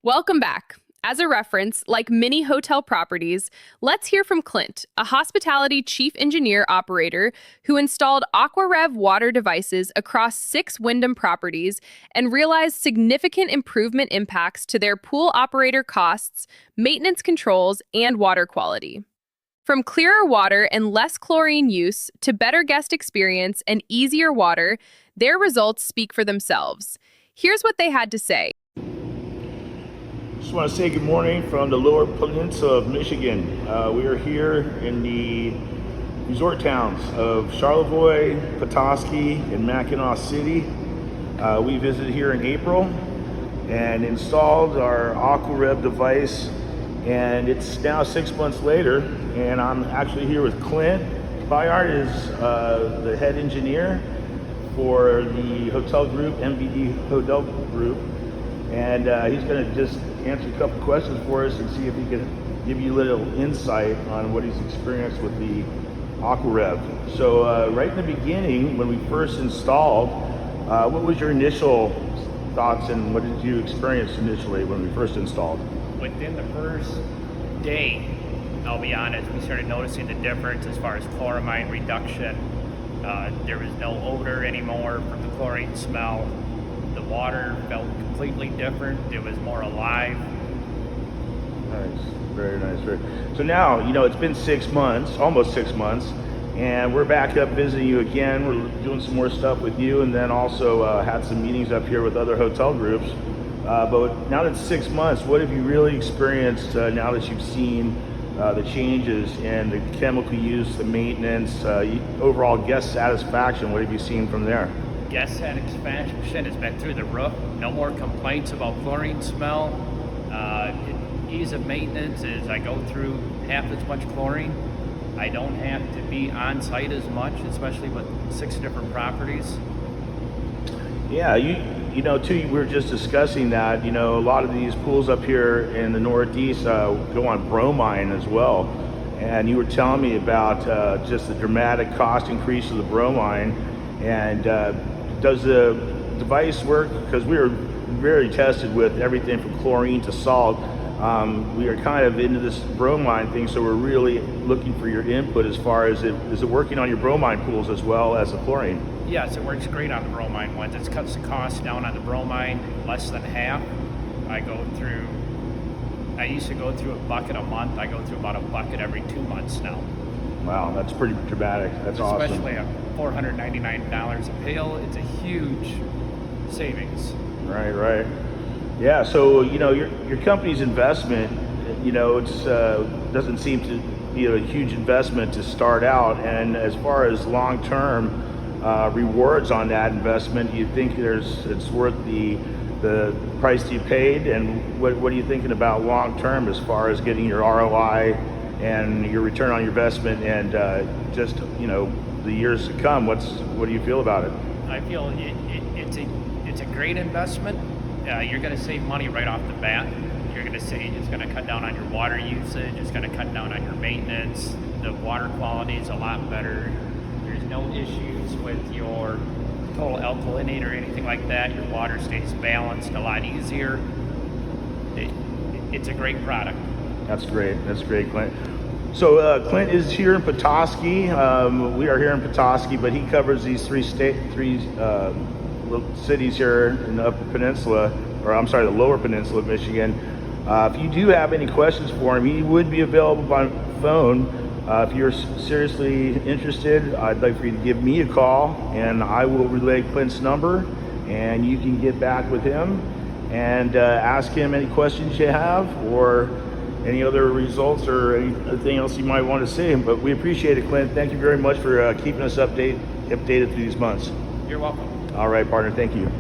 Welcome back. As a reference, like many hotel properties, let's hear from Clint, a hospitality chief engineer operator who installed Aquarev water devices across 6 Wyndham properties and realized significant improvement impacts to their pool operator costs, maintenance controls, and water quality. From clearer water and less chlorine use to better guest experience and easier water, their results speak for themselves. Here's what they had to say. Just want to say good morning from the Lower Peninsula of Michigan. We are here in the resort towns of Charlevoix, Petoskey, and Mackinac City. We visited here in April and installed our Aquarev device, and it's now 6 months later, and I'm actually here with Clint. Bayard is the head engineer for the hotel group, MBD Hotel Group, and he's going to just answer a couple questions for us and see if he can give you a little insight on what he's experienced with the Aquarev. So right in the beginning, when we first installed, what was your initial thoughts and what did you experience initially when we first installed? Within the first day, I'll be honest, we started noticing the difference as far as chloramine reduction. There was no odor anymore from the chlorine smell. The water felt completely different. It was more alive. Nice, very nice. So now, it's been 6 months, almost 6 months, and we're back up visiting you again. We're doing some more stuff with you, and then also had some meetings up here with other hotel groups. But now that it's 6 months, what have you really experienced now that you've seen the changes in the chemical use, the maintenance, overall guest satisfaction? What have you seen from there? Guest satisfaction has been through the roof. No more complaints about chlorine smell. Ease of maintenance is I go through half as much chlorine. I don't have to be on site as much, especially with 6 different properties. Yeah, too, we were just discussing that, a lot of these pools up here in the Northeast go on bromine as well. And you were telling me about just the dramatic cost increase of the bromine. And does the device work? Because we were very tested with everything from chlorine to salt. We are kind of into this bromine thing, so we're really looking for your input as far as is it working on your bromine pools as well as the chlorine? Yes, it works great on the bromine ones. It cuts the cost down on the bromine less than half. I used to go through a bucket a month. I go through about a bucket every 2 months now. Wow, that's pretty dramatic. That's awesome. Especially at $499 a pail, it's a huge savings. Right. Yeah, so your company's investment, it's doesn't seem to be a huge investment to start out, and as far as long-term rewards on that investment, do you think it's worth the price you paid, and what are you thinking about long-term as far as getting your ROI and your return on your investment and just the years to come? What do you feel about it? I feel it's a great investment. You're going to save money right off the bat. You're going to save. It's going to cut down on your water usage. It's going to cut down on your maintenance. The water quality is a lot better. There's no issues with your total alkalinity or anything like that. Your water stays balanced a lot easier. It's a great product. That's great, Clint. So Clint is here in Petoskey. We are here in Petoskey, but he covers these three cities here in the Upper Peninsula, the Lower Peninsula of Michigan. If you do have any questions for him, he would be available by phone. If you're seriously interested, I'd like for you to give me a call, and I will relay Clint's number, and you can get back with him and ask him any questions you have or any other results or anything else you might want to see. But we appreciate it, Clint. Thank you very much for keeping us updated through these months. You're welcome. All right, partner. Thank you.